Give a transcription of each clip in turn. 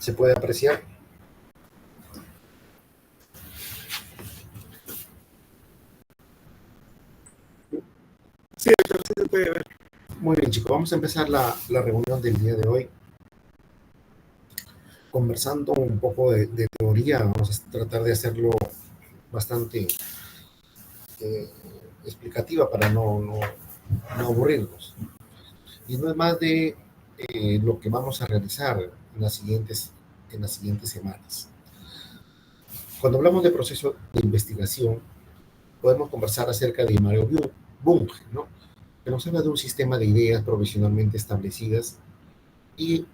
¿Se puede apreciar? Sí, doctor, sí se puede ver. Muy bien, chicos, vamos a empezar la reunión del día de hoy conversando un poco de teoría. Vamos a tratar de hacerlo bastante eh, explicativa para no aburrirnos. Y no es más de lo que vamos a realizar en las siguientes semanas. Cuando hablamos de proceso de investigación, podemos conversar acerca de Mario Bunge, ¿no? Que nos habla de un sistema de ideas provisionalmente establecidas y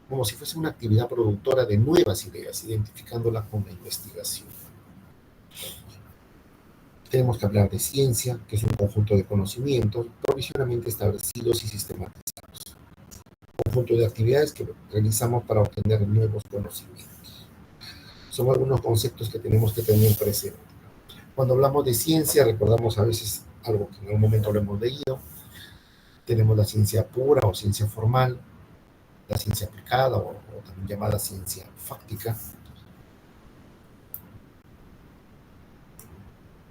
como si fuese una actividad productora de nuevas ideas, identificándola con la investigación. Tenemos que hablar de ciencia, que es un conjunto de conocimientos provisionalmente establecidos y sistematizados. Un conjunto de actividades que realizamos para obtener nuevos conocimientos. Son algunos conceptos que tenemos que tener presente. Cuando hablamos de ciencia, recordamos a veces algo que en algún momento lo hemos leído. Tenemos la ciencia pura o ciencia formal, la ciencia aplicada o también llamada ciencia fáctica,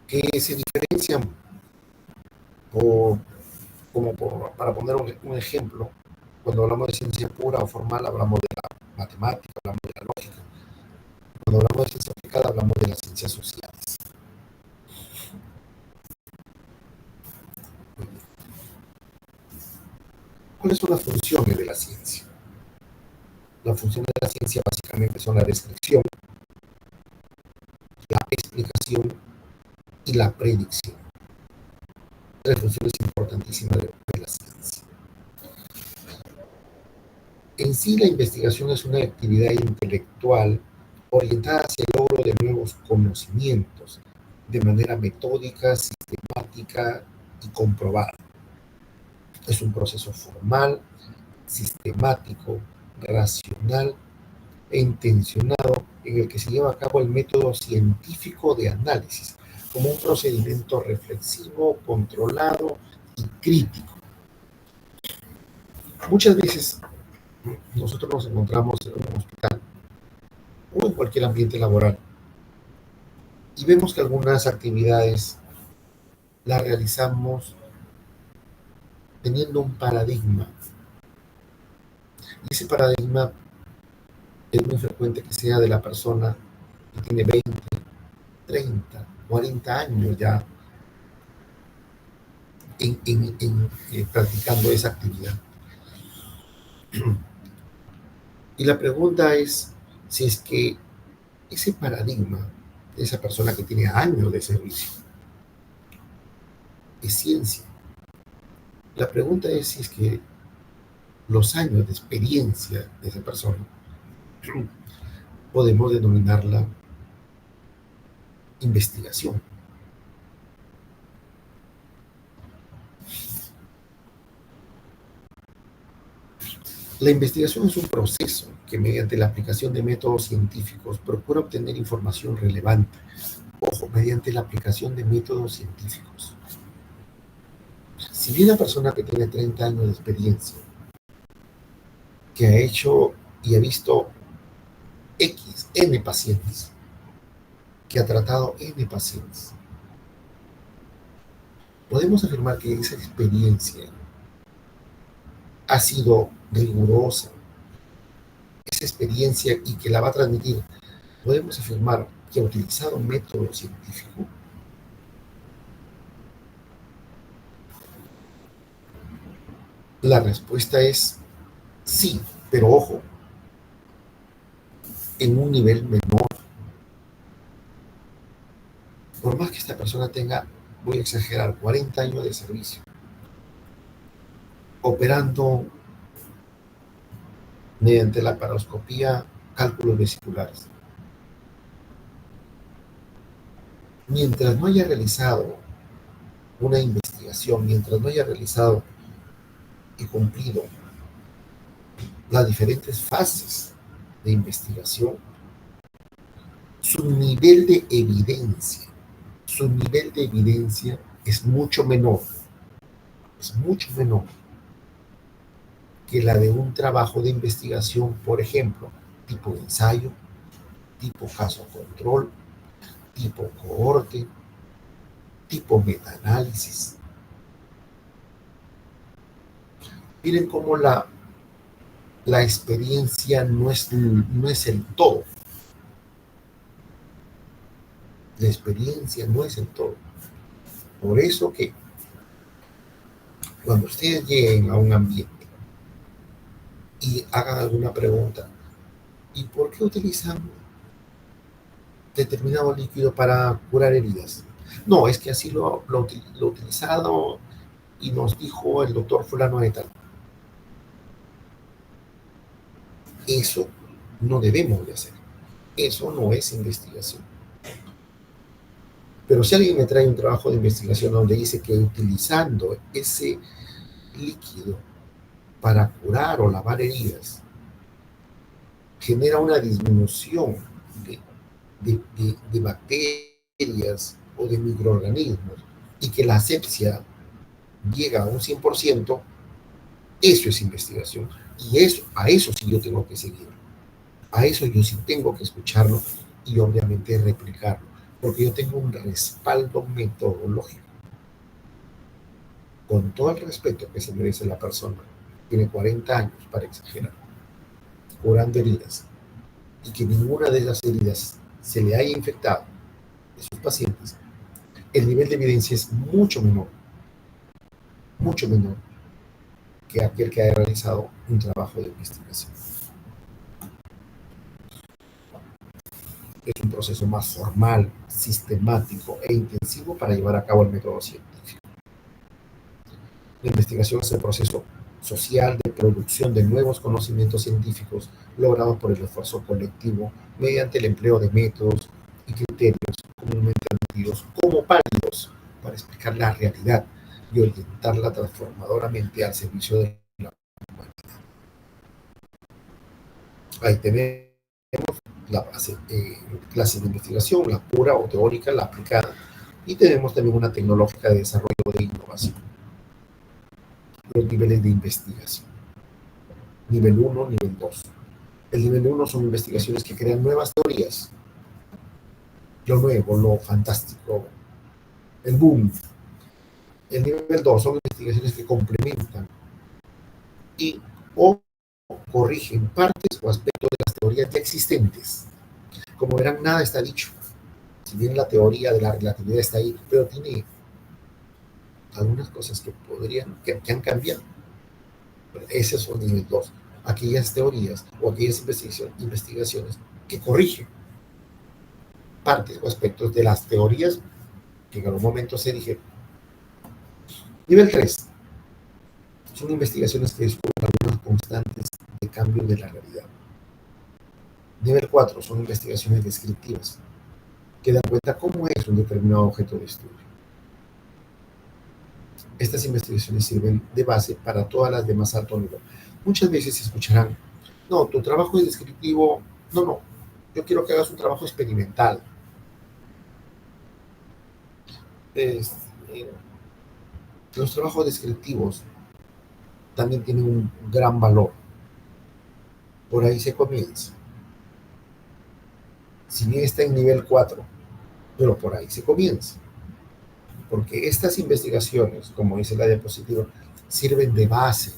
que se diferencian para poner un ejemplo. Cuando hablamos de ciencia pura o formal, hablamos de la matemática, hablamos de la lógica. Cuando hablamos de ciencia aplicada, hablamos de las ciencias sociales. ¿Cuáles son las funciones de la ciencia? Las funciones de la ciencia básicamente son la descripción, la explicación y la predicción. Tres funciones importantísimas de la ciencia. En sí, la investigación es una actividad intelectual orientada hacia el logro de nuevos conocimientos de manera metódica, sistemática y comprobada. Es un proceso formal, sistemático, racional e intencionado en el que se lleva a cabo el método científico de análisis como un procedimiento reflexivo, controlado y crítico. Muchas veces nosotros nos encontramos en un hospital o en cualquier ambiente laboral y vemos que algunas actividades las realizamos teniendo un paradigma. Y ese paradigma es muy frecuente que sea de la persona que tiene 20, 30, 40 años ya practicando esa actividad. Y la pregunta es si es que ese paradigma de esa persona que tiene años de servicio es ciencia. La pregunta es si es que los años de experiencia de esa persona podemos denominarla investigación. La investigación es un proceso que mediante la aplicación de métodos científicos procura obtener información relevante. Ojo, mediante la aplicación de métodos científicos. Si bien la persona que tiene 30 años de experiencia, que ha hecho y ha visto N pacientes, que ha tratado N pacientes, podemos afirmar que esa experiencia ha sido rigurosa, esa experiencia y que la va a transmitir, podemos afirmar que ha utilizado un método científico. La respuesta es sí, pero ojo, en un nivel menor. Por más que esta persona tenga, voy a exagerar, 40 años de servicio, operando mediante la laparoscopía cálculos vesiculares. Mientras no haya realizado una investigación, mientras no haya realizado y cumplido las diferentes fases de investigación, su nivel de evidencia es mucho menor que la de un trabajo de investigación, por ejemplo, tipo de ensayo, tipo caso control, tipo cohorte, tipo metaanálisis. Miren cómo la experiencia no es el todo. La experiencia no es el todo. Por eso que cuando ustedes lleguen a un ambiente y hagan alguna pregunta, ¿y por qué utilizan determinado líquido para curar heridas? No, es que así lo utilizado y nos dijo el doctor fulano de tal. Eso no debemos de hacer. Eso no es investigación. Pero si alguien me trae un trabajo de investigación donde dice que utilizando ese líquido para curar o lavar heridas genera una disminución de bacterias o de microorganismos y que la asepsia llega a un 100%, eso es investigación. Y a eso sí yo tengo que seguir. A eso yo sí tengo que escucharlo y obviamente replicarlo, porque yo tengo un respaldo metodológico. Con todo el respeto que se merece la persona, tiene 40 años para exagerar, curando heridas, y que ninguna de esas heridas se le haya infectado a sus pacientes, el nivel de evidencia es mucho menor que aquel que haya realizado un trabajo de investigación. Es un proceso más formal, sistemático e intensivo para llevar a cabo el método científico. La investigación es el proceso social de producción de nuevos conocimientos científicos logrados por el esfuerzo colectivo mediante el empleo de métodos y criterios comúnmente admitidos como válidos para explicar la realidad y orientarla transformadoramente al servicio de la humanidad. Ahí tenemos la base, clases de investigación, la pura o teórica, la aplicada, y tenemos también una tecnológica de desarrollo de innovación. Los niveles de investigación. Nivel 1, nivel 2. El nivel 1 son investigaciones que crean nuevas teorías. Lo nuevo, lo fantástico, el boom. El nivel 2 son investigaciones que complementan y o corrigen partes o aspectos de las teorías ya existentes. Como verán, nada está dicho. Si bien la teoría de la relatividad está ahí, pero tiene algunas cosas que han cambiado. Ese son nivel 2. Aquellas teorías o aquellas investigaciones que corrigen partes o aspectos de las teorías que en algún momento se dijeron. Nivel 3 son investigaciones que descubren algunas constantes de cambio de la realidad. Nivel 4 son investigaciones descriptivas que dan cuenta cómo es un determinado objeto de estudio. Estas investigaciones sirven de base para todas las de más alto nivel. Muchas veces se escucharán, no, tu trabajo es descriptivo, no, yo quiero que hagas un trabajo experimental. Los trabajos descriptivos también tienen un gran valor. Por ahí se comienza. Si bien está en nivel 4, pero por ahí se comienza. Porque estas investigaciones, como dice la diapositiva, sirven de base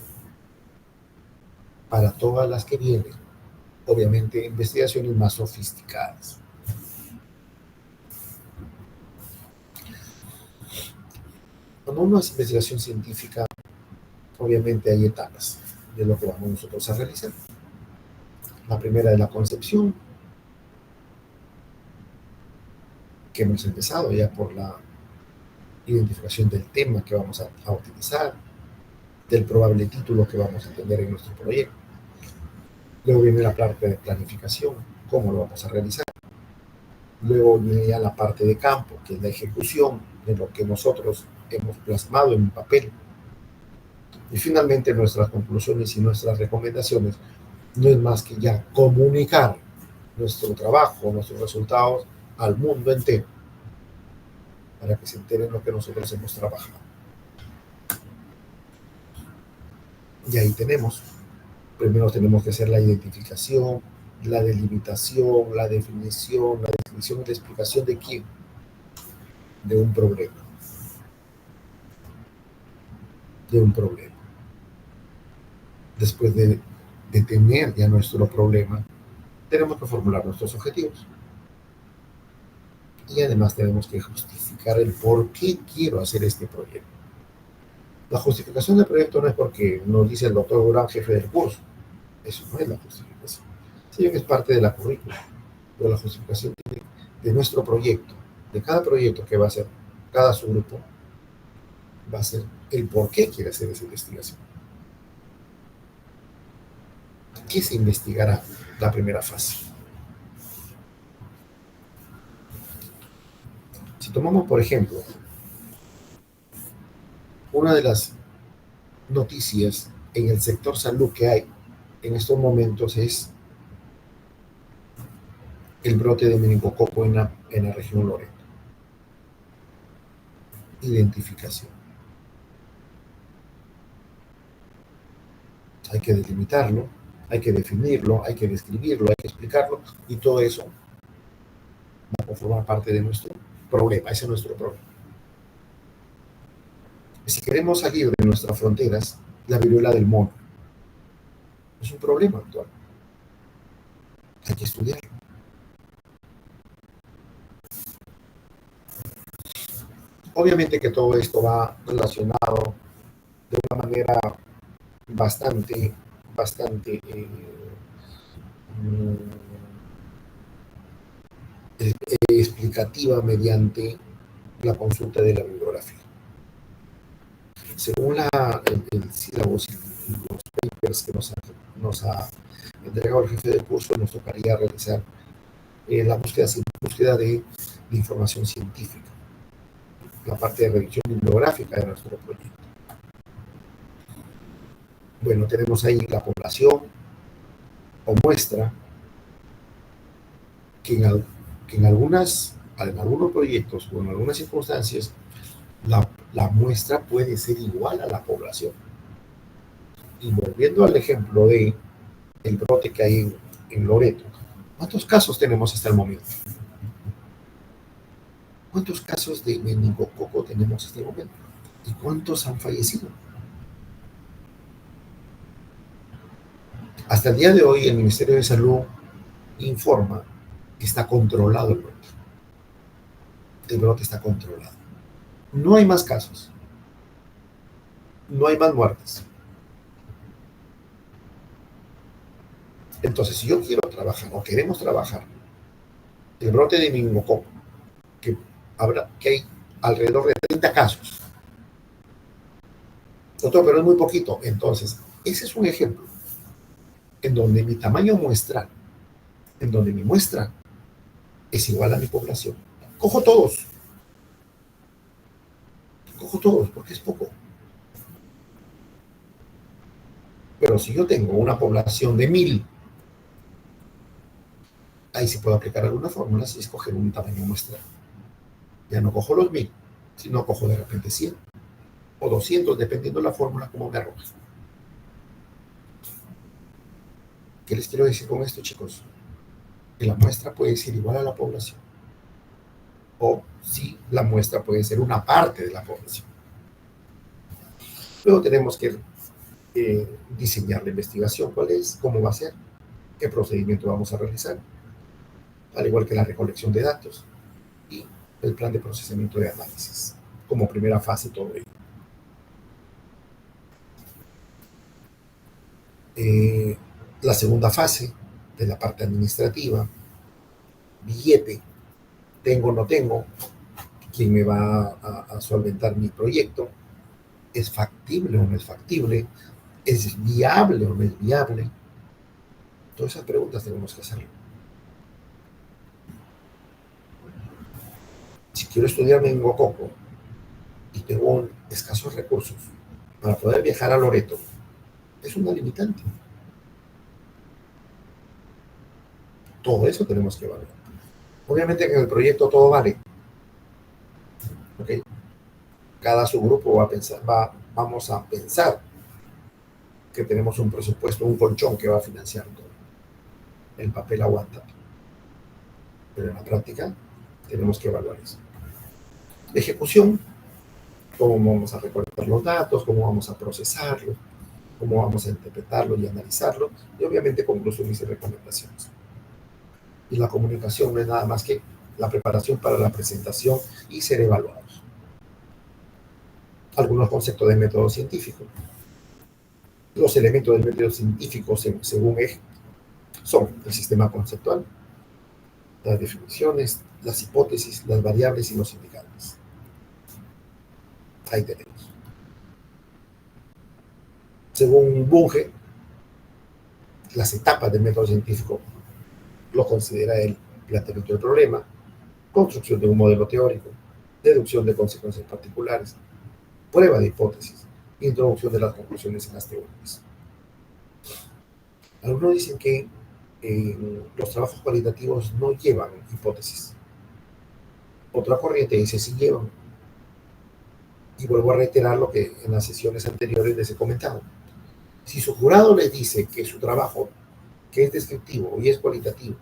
para todas las que vienen. Obviamente, investigaciones más sofisticadas. Cuando uno hace investigación científica, obviamente hay etapas de lo que vamos nosotros a realizar. La primera es la concepción, que hemos empezado ya por la identificación del tema que vamos a utilizar, del probable título que vamos a tener en nuestro proyecto. Luego viene la parte de planificación, cómo lo vamos a realizar. Luego viene ya la parte de campo, que es la ejecución de lo que nosotros hemos plasmado en un papel. Y finalmente nuestras conclusiones y nuestras recomendaciones no es más que ya comunicar nuestro trabajo, nuestros resultados al mundo entero, para que se enteren lo que nosotros hemos trabajado. Y ahí primero tenemos que hacer la identificación la delimitación, la definición y la explicación de quién, de un problema. Después de tener ya nuestro problema, tenemos que formular nuestros objetivos. Y además tenemos que justificar el por qué quiero hacer este proyecto. La justificación del proyecto no es porque nos dice el doctor Durán, jefe del curso. Eso no es la justificación. Sí, es parte de la currícula, pero la justificación de nuestro proyecto, de cada proyecto que va a hacer cada subgrupo, va a ser el por qué quiere hacer esa investigación. ¿Qué se investigará la primera fase? Si tomamos, por ejemplo, una de las noticias en el sector salud que hay en estos momentos es el brote de meningococo en la región Loreto. Identificación. Hay que delimitarlo, hay que definirlo, hay que describirlo, hay que explicarlo, y todo eso va a formar parte de nuestro problema. Ese es nuestro problema. Si queremos salir de nuestras fronteras, la viruela del mono es un problema actual. Hay que estudiarlo. Obviamente que todo esto va relacionado de una manera bastante explicativa mediante la consulta de la bibliografía. Según el sílabus y los papers que nos ha entregado el jefe del curso, nos tocaría realizar la búsqueda de información científica, la parte de revisión bibliográfica de nuestro proyecto. Bueno, tenemos ahí la población o muestra que en algunos proyectos o en algunas circunstancias la muestra puede ser igual a la población. Y volviendo al ejemplo de el brote que hay en Loreto, ¿cuántos casos tenemos hasta el momento? ¿Cuántos casos de meningococo tenemos hasta el momento? ¿Y cuántos han fallecido? Hasta el día de hoy, el Ministerio de Salud informa que está controlado el brote. El brote está controlado. No hay más casos. No hay más muertes. Entonces, si yo quiero trabajar o queremos trabajar el brote de meningococo, que hay alrededor de 30 casos. Doctor, pero es muy poquito. Entonces, ese es un ejemplo en donde mi tamaño muestral, en donde mi muestra es igual a mi población. Cojo todos porque es poco. Pero si yo tengo una población de 1000, ahí sí puedo aplicar algunas fórmulas y escoger un tamaño muestral. Ya no cojo los 1000, sino cojo de repente 100 o 200, dependiendo de la fórmula como me arroja. ¿Qué les quiero decir con esto, chicos? Que la muestra puede ser igual a la población. O sí, la muestra puede ser una parte de la población. Luego tenemos que diseñar la investigación, cuál es, cómo va a ser, qué procedimiento vamos a realizar, al igual que la recolección de datos y el plan de procesamiento de análisis, como primera fase todo ello. La segunda fase de la parte administrativa, billete, tengo o no tengo, quién me va a solventar mi proyecto, es factible o no es factible, es viable o no es viable. Todas esas preguntas tenemos que hacerlo. Si quiero estudiar meningococo y tengo escasos recursos para poder viajar a Loreto, es una limitante. Todo eso tenemos que evaluar. Obviamente que en el proyecto todo vale. ¿Okay? Cada subgrupo vamos a pensar que tenemos un presupuesto, un colchón que va a financiar todo. el papel aguanta, pero en la práctica tenemos que evaluar eso. Ejecución, cómo vamos a recolectar los datos, cómo vamos a procesarlos, cómo vamos a interpretarlo y analizarlo, y obviamente conclusiones y recomendaciones. Y la comunicación no es nada más que la preparación para la presentación y ser evaluados. Algunos conceptos de método científico. Los elementos del método científico, según EG, son el sistema conceptual, las definiciones, las hipótesis, las variables y los indicadores. Ahí tenemos. Según Bunge, las etapas del método científico lo considera el planteamiento del problema, construcción de un modelo teórico, deducción de consecuencias particulares, prueba de hipótesis, introducción de las conclusiones en las teorías. Algunos dicen que los trabajos cualitativos no llevan hipótesis. Otra corriente dice sí llevan. Y vuelvo a reiterar lo que en las sesiones anteriores les he comentado. Si su jurado les dice que su trabajo, que es descriptivo y es cualitativo,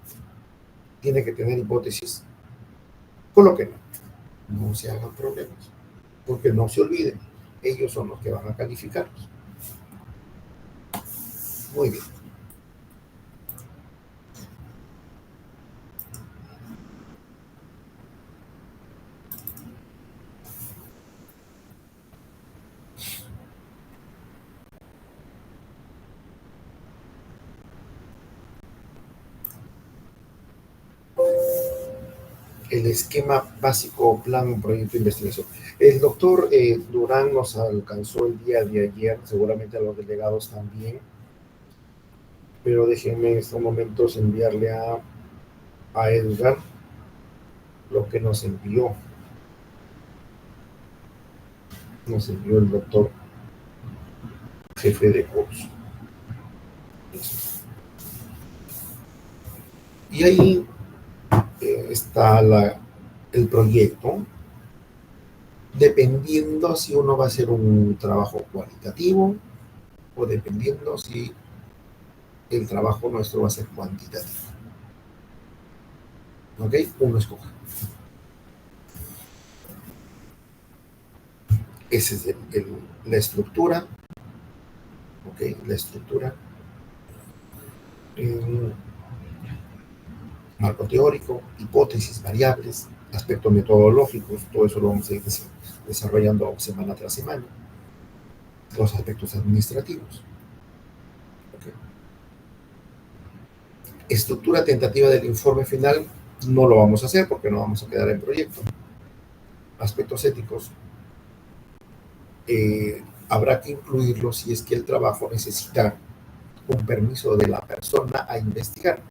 tiene que tener hipótesis, colóquenlo. No se hagan problemas, porque no se olviden, ellos son los que van a calificarlos. Muy bien. El esquema básico, plan, proyecto de investigación. El doctor Durán nos alcanzó el día de ayer, seguramente a los delegados también, pero déjenme en estos momentos enviarle a Edgar lo que nos envió. Nos envió el doctor jefe de curso. Y ahí está el proyecto, dependiendo si uno va a hacer un trabajo cualitativo o dependiendo si el trabajo nuestro va a ser cuantitativo. ¿Ok? Uno escoge. Esa es la estructura. ¿Ok? La estructura. Marco teórico, hipótesis, variables, aspectos metodológicos, todo eso lo vamos a ir desarrollando semana tras semana. Los aspectos administrativos. Okay. Estructura tentativa del informe final no lo vamos a hacer porque no vamos a quedar en proyecto. Aspectos éticos habrá que incluirlo si es que el trabajo necesita un permiso de la persona a investigar.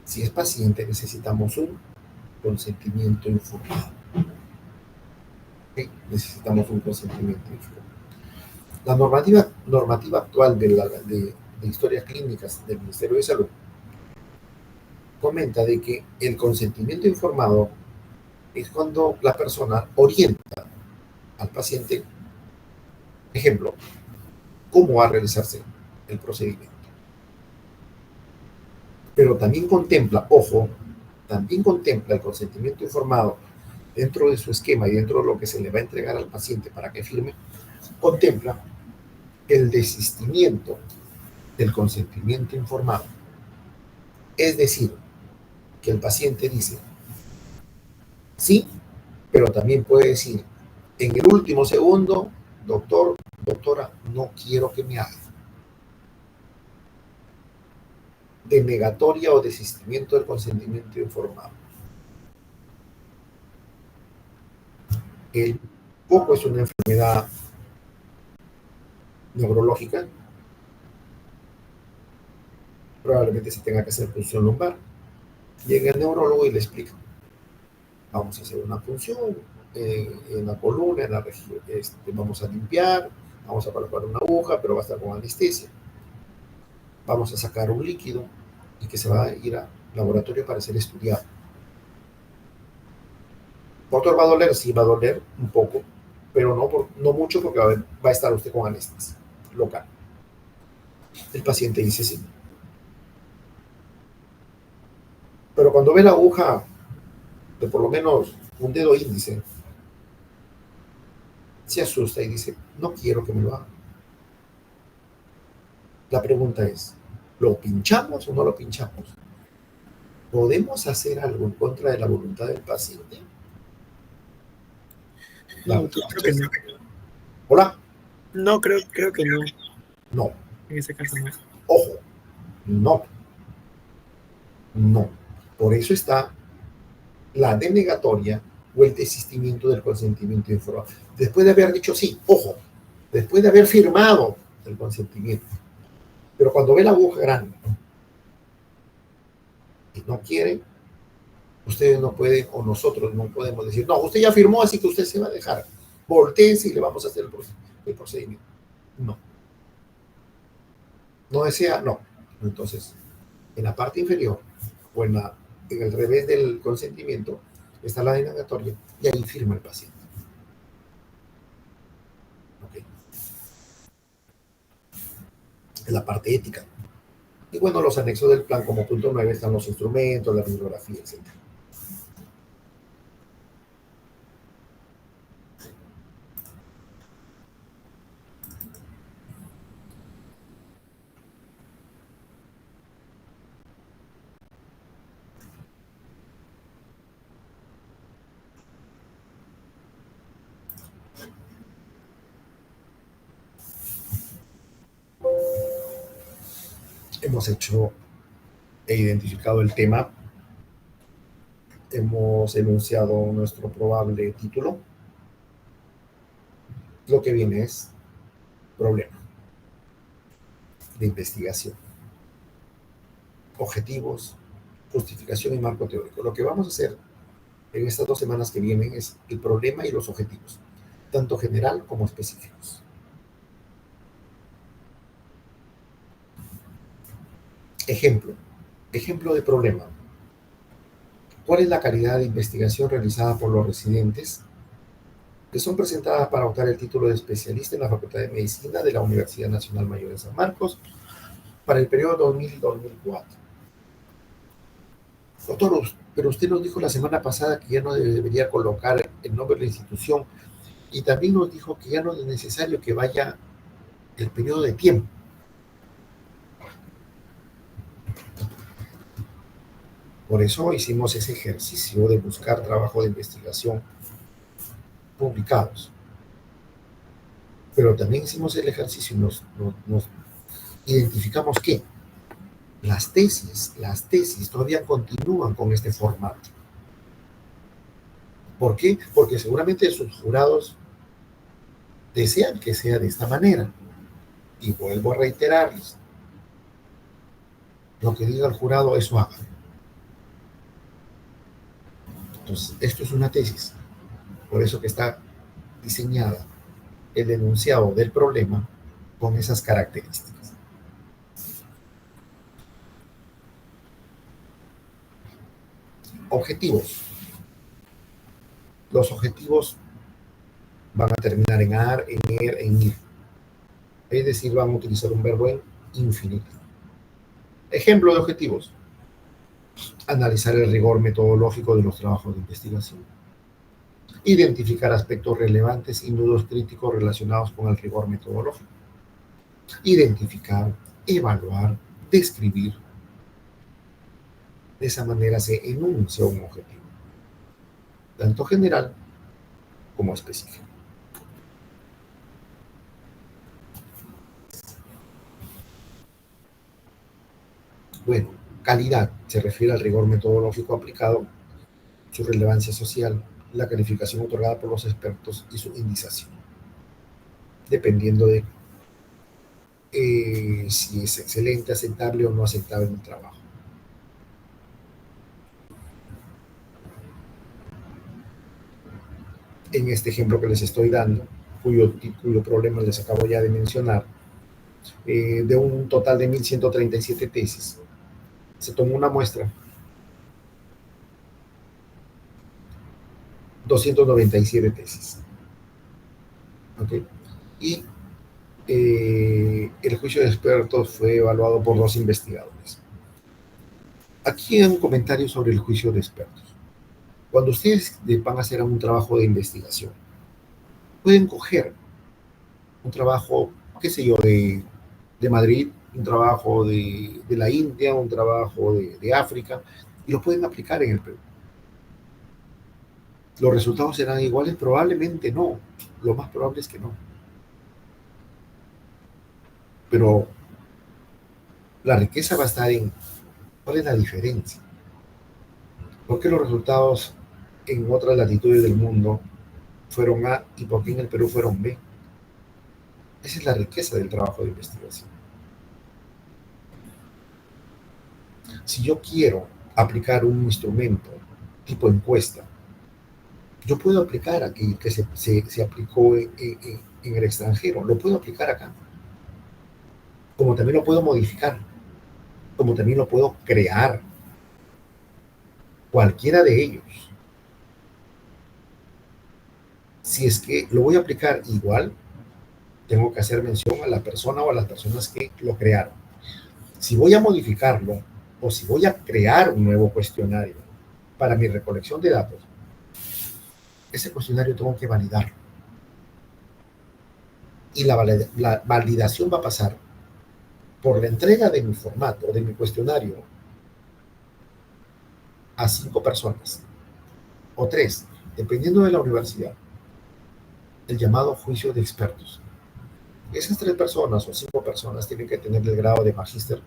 Si es paciente, necesitamos un consentimiento informado. ¿Okay? Necesitamos un consentimiento informado. La normativa actual de historias clínicas del Ministerio de Salud comenta de que el consentimiento informado es cuando la persona orienta al paciente, ejemplo, cómo va a realizarse el procedimiento. Pero también contempla, ojo, también contempla el consentimiento informado dentro de su esquema y dentro de lo que se le va a entregar al paciente para que firme, contempla el desistimiento del consentimiento informado. Es decir, que el paciente dice sí, pero también puede decir en el último segundo, doctor, doctora, no quiero que me haga. Denegatoria o desistimiento del consentimiento informado. El coco es una enfermedad neurológica. Probablemente se tenga que hacer punción lumbar. Llega el neurólogo y le explica. Vamos a hacer una punción en la columna, en la región. Vamos a limpiar, vamos a colocar una aguja, pero va a estar con anestesia. Vamos a sacar un líquido y que se va a ir al laboratorio para ser estudiado. Doctor, ¿va a doler? Sí, va a doler un poco, pero no mucho porque va a estar usted con anestesia local. El paciente dice sí. Pero cuando ve la aguja de por lo menos un dedo índice, se asusta y dice, no quiero que me lo hagan. La pregunta es, ¿lo pinchamos o no lo pinchamos? ¿Podemos hacer algo en contra de la voluntad del paciente? No, creo que no. ¿Hola? No, creo que no. No. En ese caso no. Ojo, no. No. Por eso está la denegatoria o el desistimiento del consentimiento informado. Después de haber dicho sí, ojo, después de haber firmado el consentimiento. Pero cuando ve la aguja grande y no quiere, ustedes no pueden, o nosotros no podemos decir, no, usted ya firmó, así que usted se va a dejar. Voltéese y le vamos a hacer el procedimiento. No. No desea, no. Entonces, en la parte inferior o en el revés del consentimiento está la denegatoria y ahí firma el paciente. ¿Okay? En la parte ética. Y bueno, los anexos del plan como punto 9 están los instrumentos, la bibliografía, etc. Hemos hecho e identificado el tema, hemos enunciado nuestro probable título. Lo que viene es problema de investigación, objetivos, justificación y marco teórico. Lo que vamos a hacer en estas 2 semanas que vienen es el problema y los objetivos, tanto general como específicos. Ejemplo de problema. ¿Cuál es la calidad de investigación realizada por los residentes que son presentadas para optar el título de especialista en la Facultad de Medicina de la Universidad Nacional Mayor de San Marcos para el periodo 2000-2004? Doctor, pero usted nos dijo la semana pasada que ya no debería colocar el nombre de la institución y también nos dijo que ya no es necesario que vaya el periodo de tiempo. Por eso hicimos ese ejercicio de buscar trabajo de investigación publicados. Pero también hicimos el ejercicio y nos identificamos que las tesis todavía continúan con este formato. ¿Por qué? Porque seguramente sus jurados desean que sea de esta manera. Y vuelvo a reiterarles, lo que diga el jurado, eso haga. Entonces, esto es una tesis. Por eso que está diseñada el enunciado del problema con esas características. Objetivos. Los objetivos van a terminar en ar, en er, en ir. Es decir, van a utilizar un verbo en infinitivo. Ejemplo de objetivos. Analizar el rigor metodológico de los trabajos de investigación. Identificar aspectos relevantes y nudos críticos relacionados con el rigor metodológico. Identificar, evaluar, describir. De esa manera se enuncia un objetivo, tanto general como específico. Bueno, calidad se refiere al rigor metodológico aplicado, su relevancia social, la calificación otorgada por los expertos y su indización, dependiendo de si es excelente, aceptable o no aceptable en el trabajo. En este ejemplo que les estoy dando, cuyo problema les acabo ya de mencionar, de un total de 1.137 tesis, se tomó una muestra, 297 tesis. ¿Okay? Y el juicio de expertos fue evaluado por 2 investigadores. Aquí hay un comentario sobre el juicio de expertos. Cuando ustedes van a hacer un trabajo de investigación, pueden coger un trabajo, qué sé yo, de Madrid, un trabajo de la India, un trabajo de África, y lo pueden aplicar en el Perú. ¿Los resultados serán iguales? Probablemente no. Lo más probable es que no. Pero la riqueza va a estar en cuál es la diferencia. ¿Por qué los resultados en otras latitudes del mundo fueron A y por qué en el Perú fueron B? Esa es la riqueza del trabajo de investigación. Si yo quiero aplicar un instrumento tipo encuesta, yo puedo aplicar aquí que se aplicó en el extranjero, lo puedo aplicar acá, como también lo puedo modificar, como también lo puedo crear, cualquiera de ellos. Si es que lo voy a aplicar igual, tengo que hacer mención a la persona o a las personas que lo crearon. Si voy a modificarlo o si voy a crear un nuevo cuestionario para mi recolección de datos, ese cuestionario tengo que validarlo. Y la validación va a pasar por la entrega de mi formato, de mi cuestionario, a 5 personas o 3, dependiendo de la universidad, el llamado juicio de expertos. Esas 3 personas o 5 personas tienen que tener el grado de magíster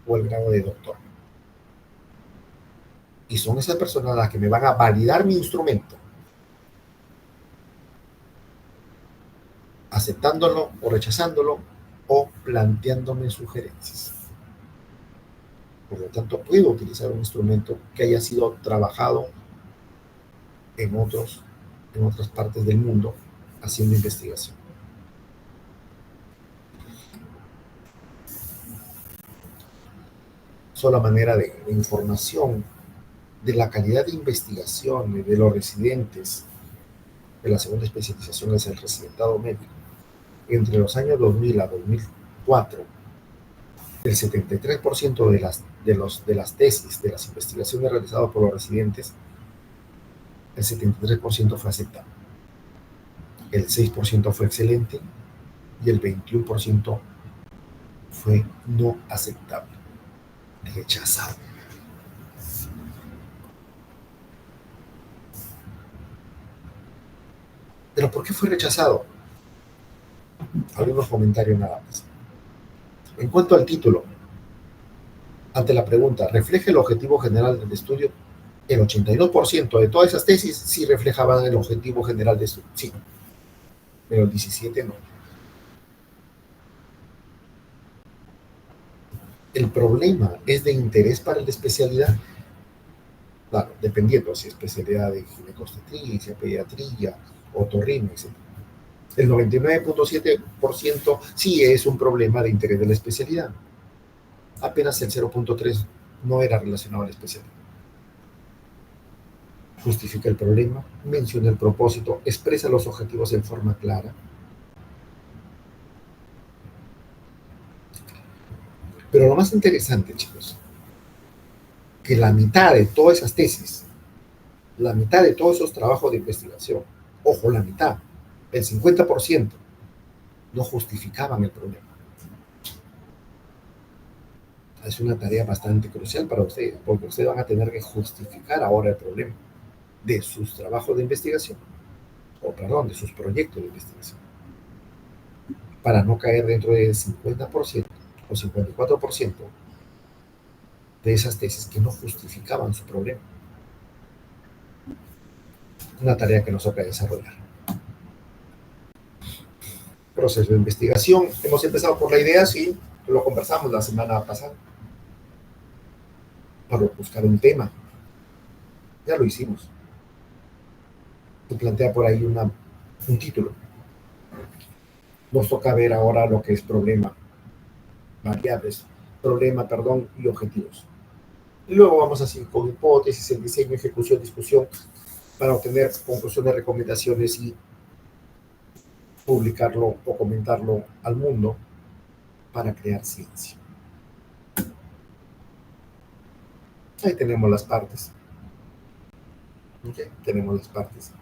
o el grado de doctor. Y son esas personas las que me van a validar mi instrumento, aceptándolo o rechazándolo o planteándome sugerencias. Por lo tanto, puedo utilizar un instrumento que haya sido trabajado en otras partes del mundo haciendo investigación. Sola manera de información de la calidad de investigación de los residentes de la segunda especialización es el residentado médico. Entre los años 2000 a 2004, el 73% de las tesis, de las investigaciones realizadas por los residentes, el 73% fue aceptado. El 6% fue excelente y el 21% fue no aceptable, rechazado. ¿Pero por qué fue rechazado? Algunos comentarios nada más. En cuanto al título, ante la pregunta, ¿refleja el objetivo general del estudio? El 82% de todas esas tesis sí reflejaban el objetivo general de estudio, sí, pero el 17% no. El problema es de interés para la especialidad. Claro, dependiendo si es especialidad de ginecobstetricia, pediatría, otorrino, etc. El 99.7% sí es un problema de interés de la especialidad. Apenas el 0.3% no era relacionado a la especialidad. Justifica el problema, menciona el propósito, expresa los objetivos en forma clara. Pero lo más interesante, chicos, que la mitad de todas esas tesis, la mitad de todos esos trabajos de investigación, ojo, la mitad, el 50%, no justificaban el problema. Es una tarea bastante crucial para ustedes, porque ustedes van a tener que justificar ahora el problema de sus trabajos de investigación, o perdón, de sus proyectos de investigación, para no caer dentro del 50% o 54% de esas tesis que no justificaban su problema. Una tarea que nos toca desarrollar. Proceso de investigación. Hemos empezado por la idea, sí, lo conversamos la semana pasada, para buscar un tema. Ya lo hicimos. Se plantea por ahí un título. Nos toca ver ahora lo que es problema, variables, problema, perdón, y objetivos. Y luego vamos así con hipótesis, el diseño, ejecución, discusión, para obtener conclusiones, recomendaciones y publicarlo o comentarlo al mundo para crear ciencia. Ahí tenemos las partes. ¿Okay? Tenemos las partes.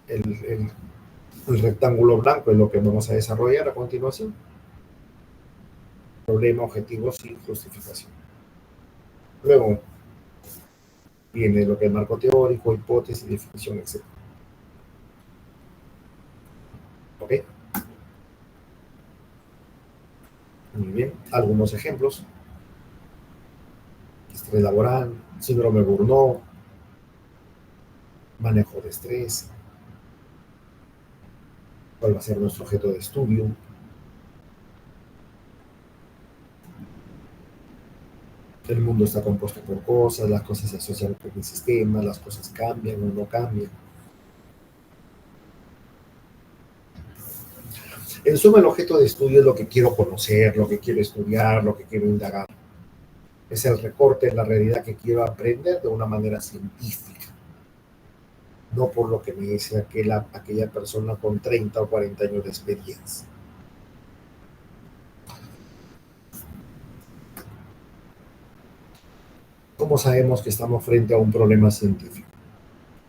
El rectángulo blanco es lo que vamos a desarrollar a continuación. Problema, objetivo, sin justificación. Luego viene lo que es marco teórico, hipótesis, definición, etc. ¿Ok? Muy bien. Algunos ejemplos. Estrés laboral, síndrome de Burnout, manejo de estrés, cuál va a ser nuestro objeto de estudio. El mundo está compuesto por cosas, las cosas se asocian con el sistema, las cosas cambian o no cambian. En suma, el objeto de estudio es lo que quiero conocer, lo que quiero estudiar, lo que quiero indagar. Es el recorte de la realidad que quiero aprender de una manera científica, no por lo que me dice aquella persona con 30 o 40 años de experiencia. ¿Cómo sabemos que estamos frente a un problema científico?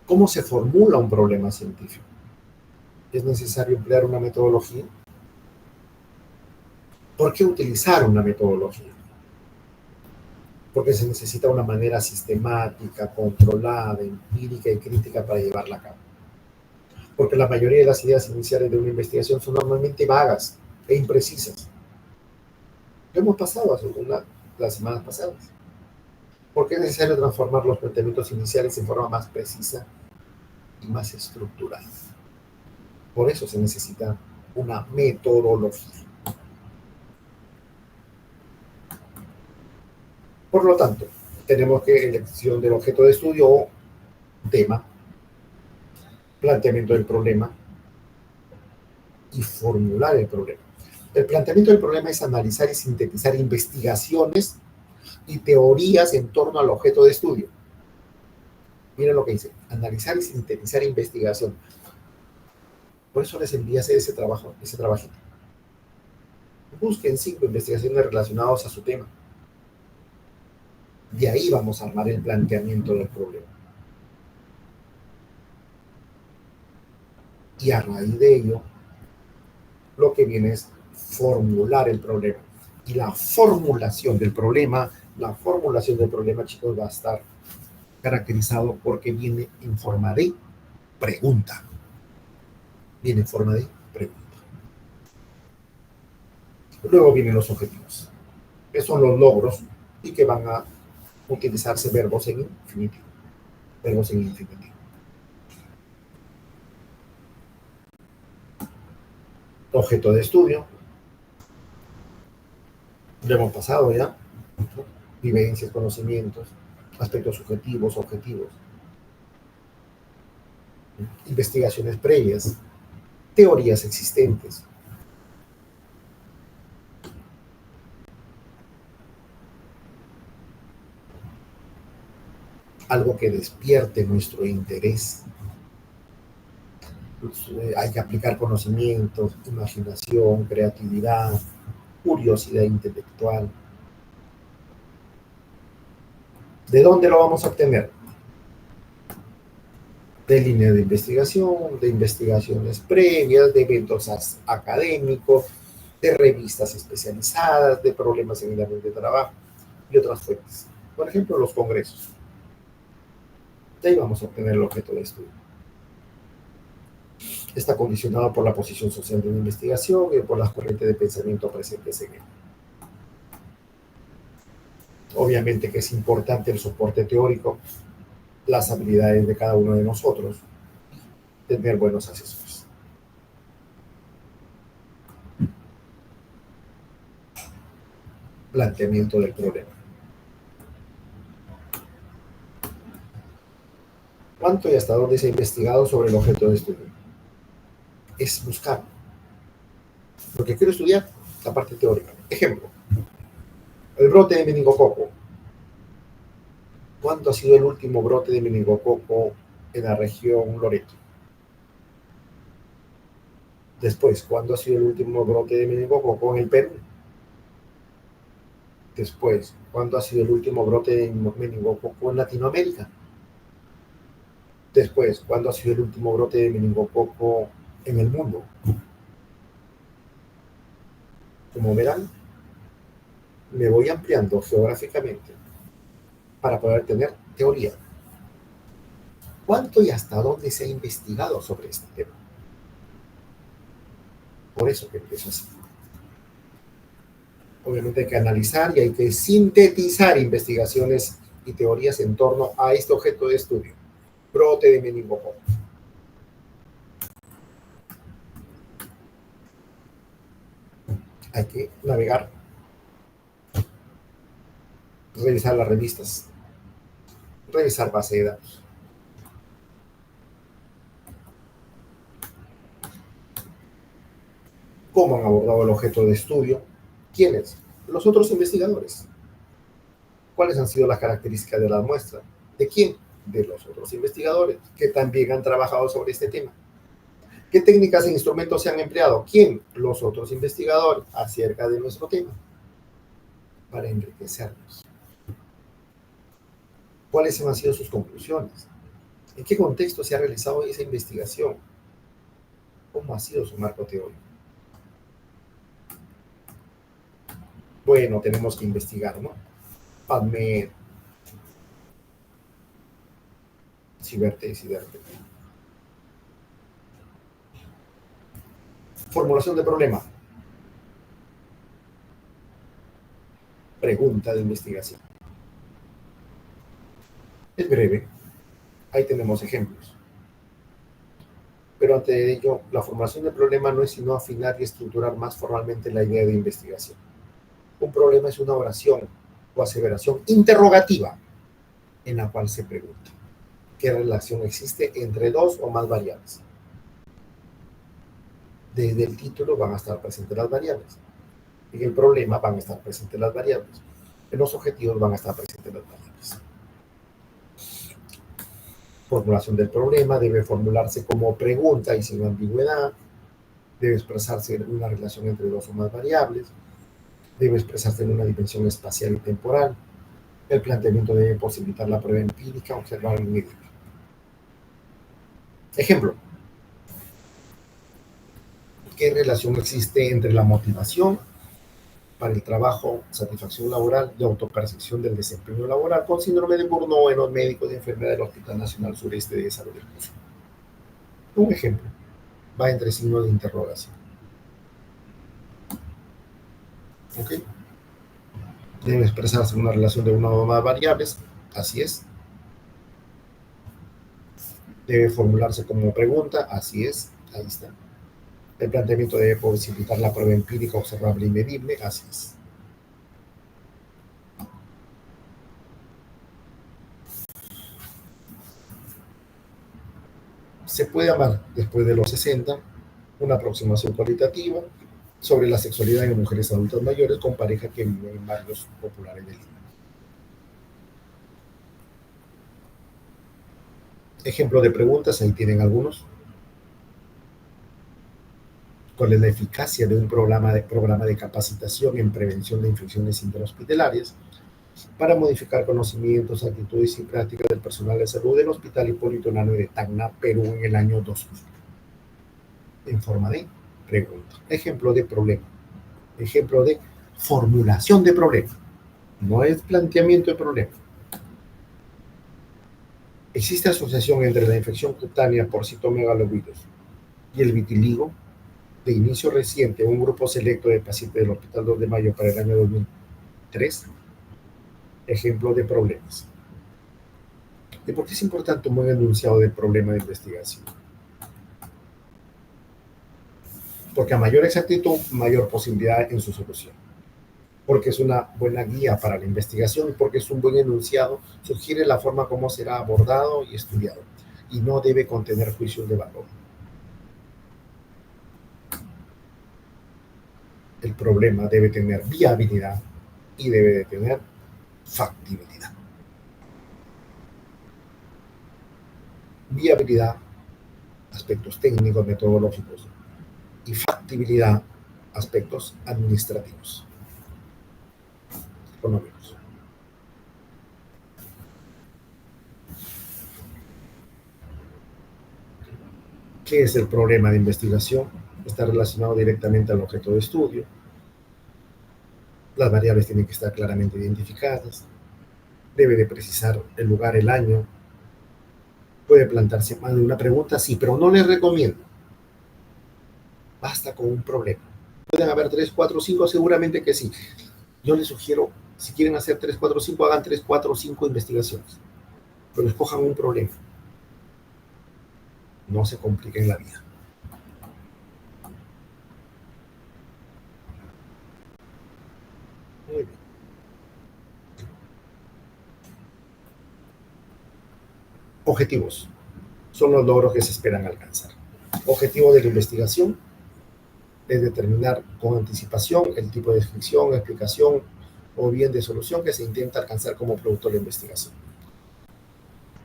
¿Cómo se formula un problema científico? ¿Es necesario emplear una metodología? ¿Por qué utilizar una metodología? Porque se necesita una manera sistemática, controlada, empírica y crítica para llevarla a cabo. Porque la mayoría de las ideas iniciales de una investigación son normalmente vagas e imprecisas. Lo hemos pasado hace las semanas pasadas. Porque es necesario transformar los planteamientos iniciales en forma más precisa y más estructurada. Por eso se necesita una metodología. Por lo tanto, tenemos que elección del objeto de estudio o tema, planteamiento del problema y formular el problema. El planteamiento del problema es analizar y sintetizar investigaciones y teorías en torno al objeto de estudio. Miren lo que dice, analizar y sintetizar investigación. Por eso les envías ese trabajito. Busquen 5 investigaciones relacionadas a su tema. De ahí vamos a armar el planteamiento del problema. Y a raíz de ello, lo que viene es formular el problema. Y la formulación del problema, chicos, va a estar caracterizado porque viene en forma de pregunta. Viene en forma de pregunta. Luego vienen los objetivos, que son los logros y que van a utilizarse verbos en infinitivo. Verbos en infinitivo. Objeto de estudio. Lo hemos pasado ya. Vivencias, conocimientos, aspectos subjetivos, objetivos. Investigaciones previas, teorías existentes. Algo que despierte nuestro interés. Hay que aplicar conocimientos, imaginación, creatividad, curiosidad intelectual. ¿De dónde lo vamos a obtener? De línea de investigación, de investigaciones previas, de eventos académicos, de revistas especializadas, de problemas en el ambiente de trabajo y otras fuentes. Por ejemplo, los congresos. De ahí vamos a obtener el objeto de estudio. Está condicionado por la posición social de una investigación y por las corrientes de pensamiento presentes en él. Obviamente que es importante el soporte teórico, las habilidades de cada uno de nosotros, tener buenos asesores. Planteamiento del problema. ¿Cuánto y hasta dónde se ha investigado sobre el objeto de estudio? Es buscar lo que quiero estudiar, la parte teórica. Ejemplo, el brote de meningococo. ¿Cuándo ha sido el último brote de meningococo en la región Loreto? Después, ¿cuándo ha sido el último brote de meningococo en el Perú? Después, ¿cuándo ha sido el último brote de meningococo en Latinoamérica? Después, ¿cuándo ha sido el último brote de meningococo en el mundo? Como verán, me voy ampliando geográficamente para poder tener teoría. ¿Cuánto y hasta dónde se ha investigado sobre este tema? Por eso que empiezo así. Obviamente hay que analizar y hay que sintetizar investigaciones y teorías en torno a este objeto de estudio, brote de meningococo. Hay que navegar, revisar las revistas, revisar base de datos. ¿Cómo han abordado el objeto de estudio? ¿Quiénes? Los otros investigadores. ¿Cuáles han sido las características de la muestra? ¿De quién? De los otros investigadores que también han trabajado sobre este tema. ¿Qué técnicas e instrumentos se han empleado? ¿Quién? Los otros investigadores acerca de nuestro tema, para enriquecernos. ¿Cuáles han sido sus conclusiones? ¿En qué contexto se ha realizado esa investigación? ¿Cómo ha sido su marco teórico? Bueno, tenemos que investigar, ¿no? PubMed, Ciberte. Formulación de problema. Pregunta de investigación. Es breve. Ahí tenemos ejemplos. Pero ante ello, la formulación del problema no es sino afinar y estructurar más formalmente la idea de investigación. Un problema es una oración o aseveración interrogativa en la cual se pregunta qué relación existe entre dos o más variables. Desde el título van a estar presentes las variables. En el problema van a estar presentes las variables. En los objetivos van a estar presentes las variables. Formulación del problema debe formularse como pregunta y sin ambigüedad. Debe expresarse en una relación entre dos o más variables. Debe expresarse en una dimensión espacial y temporal. El planteamiento debe posibilitar la prueba empírica, observar y medir. Ejemplo. ¿Qué relación existe entre la motivación para el trabajo, satisfacción laboral y autopercepción del desempeño laboral con síndrome de Burnout en los médicos de enfermedad del Hospital Nacional Sureste de Salud del Cusco? Un ejemplo. Va entre signos de interrogación. ¿Ok? Debe expresarse una relación de una o más variables. Así es. Debe formularse como pregunta. Así es. Ahí está. El planteamiento debe posibilitar la prueba empírica, observable y medible. Así es. Se puede amar después de los 60, una aproximación cualitativa sobre la sexualidad en mujeres adultas mayores con pareja que viven en barrios populares de Lima. Ejemplo de preguntas, ahí tienen algunos. ¿Cuál es la eficacia de un programa de capacitación en prevención de infecciones interhospitalarias para modificar conocimientos, actitudes y prácticas del personal de salud del Hospital Hipólito Unanue de Tacna, Perú, en el año 2000? En forma de pregunta. Ejemplo de problema. Ejemplo de formulación de problema. No es planteamiento de problema. ¿Existe asociación entre la infección cutánea por citomegalovirus y el vitiligo? De inicio reciente, un grupo selecto de pacientes del Hospital 2 de Mayo para el año 2003. Ejemplo de problemas. ¿Y por qué es importante un buen enunciado del problema de investigación? Porque a mayor exactitud, mayor posibilidad en su solución. Porque es una buena guía para la investigación y porque es un buen enunciado, sugiere la forma como será abordado y estudiado y no debe contener juicios de valor. El problema debe tener viabilidad y debe de tener factibilidad. Viabilidad, aspectos técnicos, metodológicos, y factibilidad, aspectos administrativos. económicos. ¿Qué es el problema de investigación? Está relacionado directamente al objeto de estudio. Las variables tienen que estar claramente identificadas. Debe de precisar el lugar, el año. Puede plantearse más de una pregunta, sí, pero no les recomiendo. Basta con un problema. Pueden haber 3, 4, 5, seguramente que sí. Yo les sugiero, si quieren hacer 3, 4, 5, hagan 3, 4, 5 investigaciones. Pero escojan un problema. No se compliquen la vida. Muy bien. Objetivos. Son los logros que se esperan alcanzar. Objetivo de la investigación es determinar con anticipación el tipo de descripción, explicación o bien de solución que se intenta alcanzar como producto de la investigación.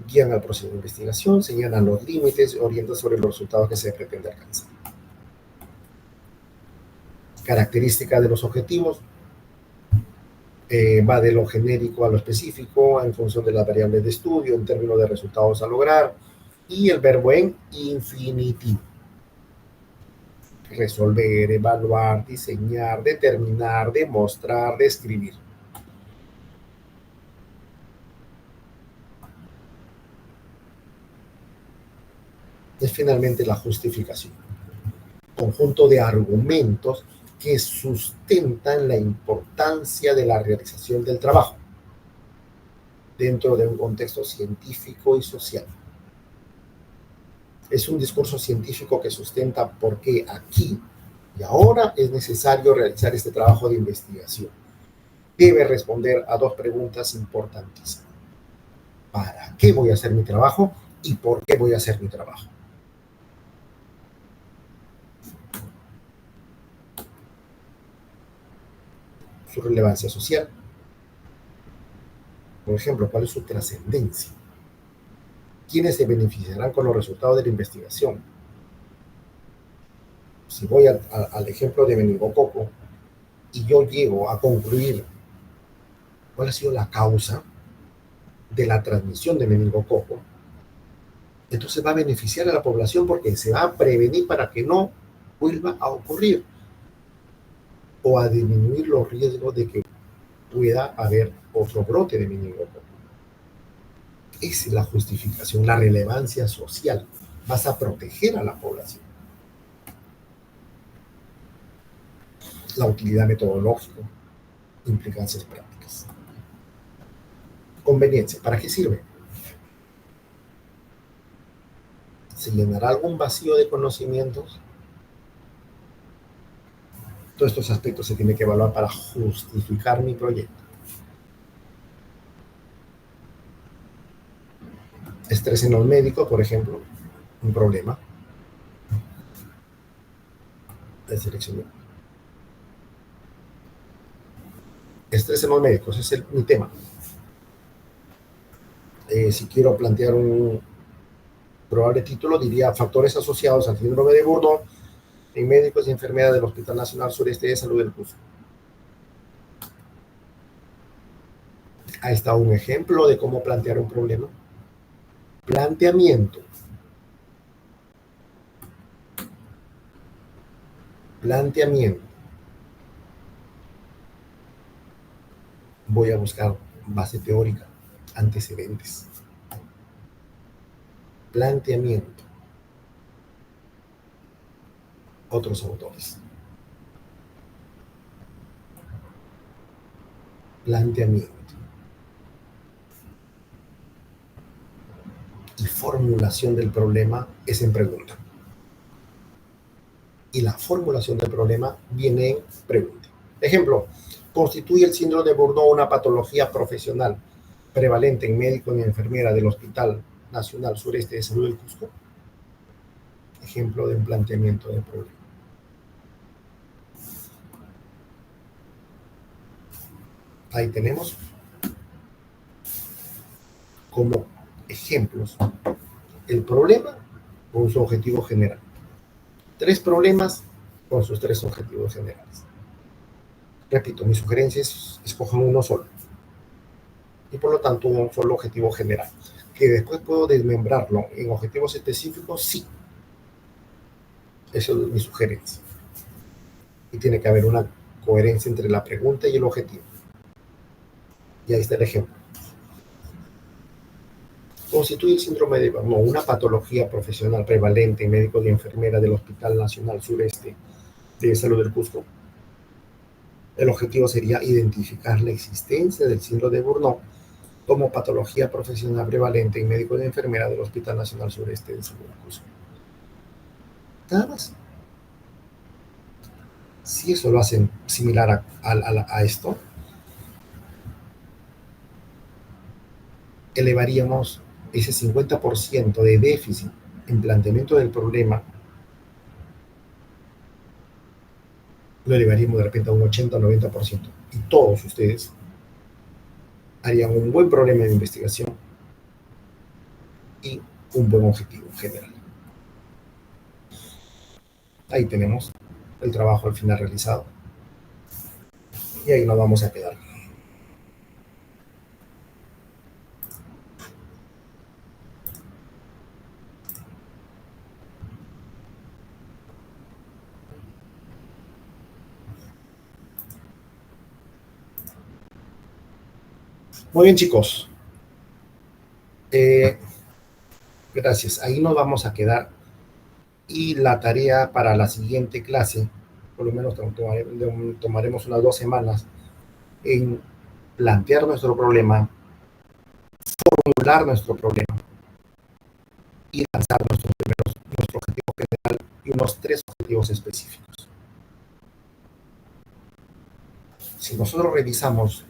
Guían al proceso de investigación, señalan los límites, orientan sobre los resultados que se pretende alcanzar. Características de los objetivos. Va de lo genérico a lo específico en función de las variables de estudio, en términos de resultados a lograr, y el verbo en infinitivo. Resolver, evaluar, diseñar, determinar, demostrar, describir. Es finalmente la justificación. Conjunto de argumentos que sustentan la importancia de la realización del trabajo dentro de un contexto científico y social. Es un discurso científico que sustenta por qué aquí y ahora es necesario realizar este trabajo de investigación. Debe responder a dos preguntas importantísimas. ¿Para qué voy a hacer mi trabajo y por qué voy a hacer mi trabajo? Su relevancia social. Por ejemplo, ¿cuál es su trascendencia? ¿Quiénes se beneficiarán con los resultados de la investigación? Si voy al ejemplo de meningococo y yo llego a concluir cuál ha sido la causa de la transmisión de meningococo, entonces va a beneficiar a la población porque se va a prevenir para que no vuelva a ocurrir o a disminuir los riesgos de que pueda haber otro brote de meningococo. Esa es la justificación, la relevancia social. Vas a proteger a la población. La utilidad metodológica, implicancias prácticas. Conveniencia, ¿para qué sirve? ¿Se llenará algún vacío de conocimientos? Todos estos aspectos se tienen que evaluar para justificar mi proyecto. Estrés en los médicos, por ejemplo, un problema de selección. Estrés en los médicos, ese es mi tema. Si quiero plantear un probable título, diría factores asociados al síndrome de Burnout en médicos y enfermeras del Hospital Nacional Sureste de Salud del Cusco. Ahí está un ejemplo de cómo plantear un problema. Planteamiento. Planteamiento. Voy a buscar base teórica, antecedentes. Planteamiento. Otros autores. Planteamiento. Y formulación del problema es en pregunta. Y la formulación del problema viene en pregunta. Ejemplo, ¿constituye el síndrome de Burnout una patología profesional prevalente en médico y enfermera del Hospital Nacional Sureste de Salud del Cusco? Ejemplo de un planteamiento de problema. Ahí tenemos como ejemplos el problema con su objetivo general. 3 problemas con sus 3 objetivos generales. Repito, mi sugerencia es escojan uno solo. Y por lo tanto, un solo objetivo general. Que después puedo desmembrarlo en objetivos específicos, sí. Eso es mi sugerencia. Y tiene que haber una coherencia entre la pregunta y el objetivo. Y ahí está el ejemplo. Constituye el síndrome de Burnout una patología profesional prevalente en médicos y enfermeras del Hospital Nacional Sureste de Salud del Cusco. El objetivo sería identificar la existencia del síndrome de Burnout como patología profesional prevalente en médicos y enfermeras del Hospital Nacional Sureste de Salud del Cusco. Nada más. Si eso lo hacen similar a esto, elevaríamos ese 50% de déficit en planteamiento del problema, lo elevaríamos de repente a un 80 o 90%. Y todos ustedes harían un buen problema de investigación y un buen objetivo general. Ahí tenemos el trabajo al final realizado. Y ahí nos vamos a quedar. Muy bien, chicos. Gracias. Ahí nos vamos a quedar. Y la tarea para la siguiente clase, por lo menos tomaremos unas 2 semanas en plantear nuestro problema, formular nuestro problema y lanzar nuestro objetivo general y unos 3 objetivos específicos. Si nosotros revisamos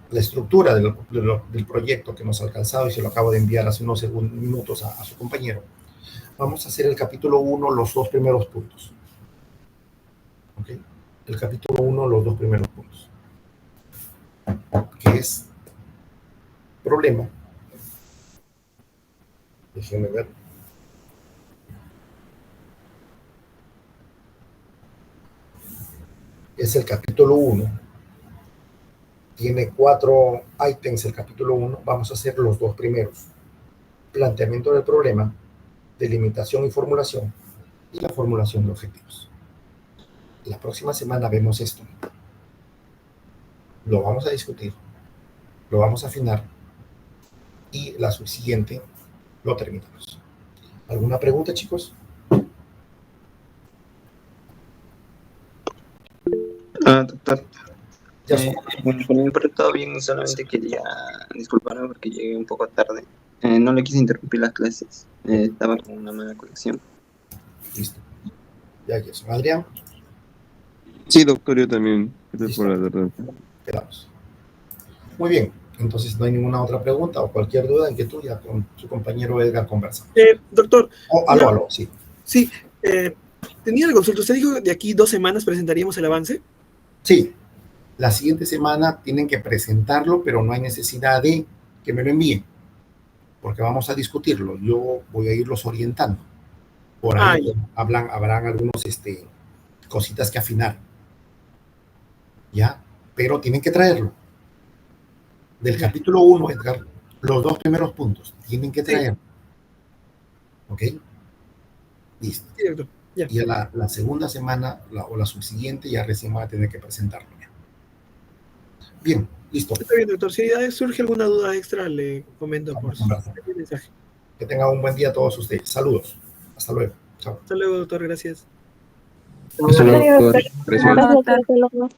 la estructura del proyecto que nos ha alcanzado, y se lo acabo de enviar hace unos minutos a su compañero, vamos a hacer el capítulo 1, los 2 primeros puntos. ¿Okay? El capítulo 1, los 2 primeros puntos. Que es problema. Déjenme ver. Es el capítulo 1. Tiene 4 ítems el capítulo 1. Vamos a hacer los 2 primeros. Planteamiento del problema, delimitación y formulación, y la formulación de objetivos. La próxima semana vemos esto. Lo vamos a discutir, lo vamos a afinar, y la subsiguiente lo terminamos. ¿Alguna pregunta, chicos? Doctor. Bueno, por mi parte todo bien, solamente quería disculparme porque llegué un poco tarde. No le quise interrumpir las clases, estaba con una mala conexión. Listo. Ya, eso. Adrián. Sí, doctor, yo también. Gracias por la verdad. Quedamos. Muy bien. Entonces, no hay ninguna otra pregunta o cualquier duda, inquietud, ya con su compañero Edgar conversamos. Doctor. Aló, sí. Sí, tenía la consulta. ¿Usted dijo que de aquí 2 semanas presentaríamos el avance? Sí. La siguiente semana tienen que presentarlo, pero no hay necesidad de que me lo envíen, porque vamos a discutirlo. Yo voy a irlos orientando. Por ahí habrán algunos cositas que afinar. ¿Ya? Pero tienen que traerlo. Del capítulo 1, Edgar, los 2 primeros puntos, tienen que traerlo. ¿Ok? Listo. Sí, doctor. Ya. Y a la segunda semana, o la subsiguiente, ya recién van a tener que presentarlo. Bien, listo. Está bien, doctor. Si surge alguna duda extra, le comento por mensaje. Que tengan un buen día a todos ustedes. Saludos. Hasta luego. Chao. Hasta luego, doctor. Gracias. Hasta luego, doctor. Gracias. Hasta luego.